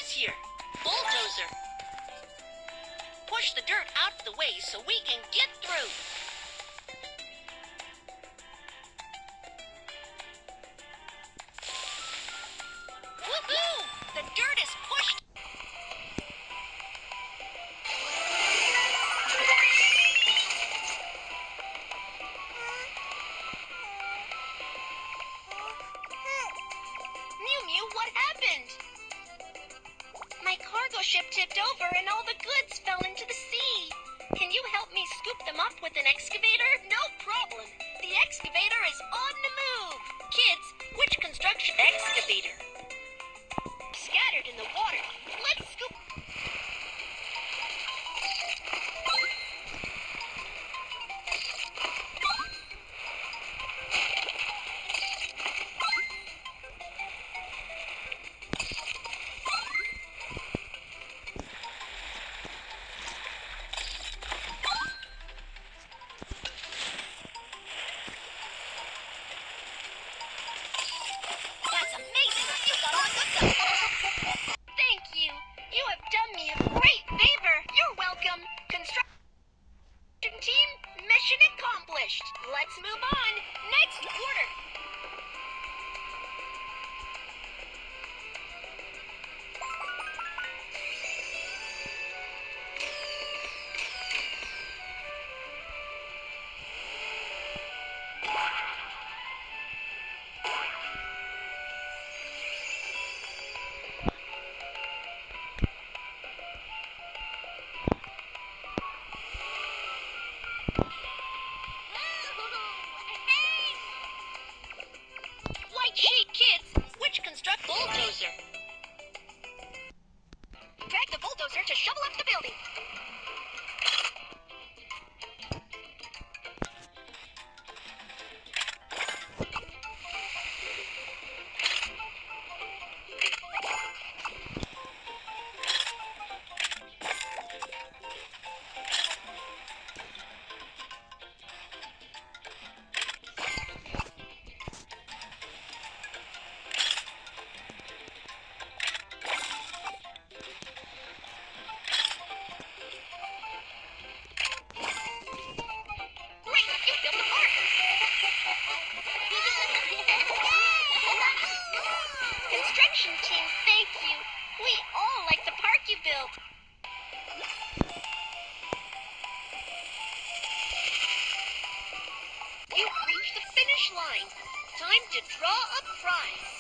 easier. Bulldozer. Push the dirt out of the way so we can get through. Woohoo! The dirt is pushed. Mew, what happened? My cargo ship tipped over and all the goods fell into the sea. Can you help me scoop them up with an excavator? No problem. The excavator is on the move. Kids, which construction excavator? Scattered in the water. Let's scoop. That's amazing. You got all good stuff. Thank you. You have done me a great favor. You're welcome. Construction team, mission accomplished. Let's move on. Next quarter. White sheet, kids. Which construct bulldozer? Drag the bulldozer to shovel up the building. Great, you built a park. Construction team, thank you. We all like the park you built. You've reached the finish line. Time to draw a prize.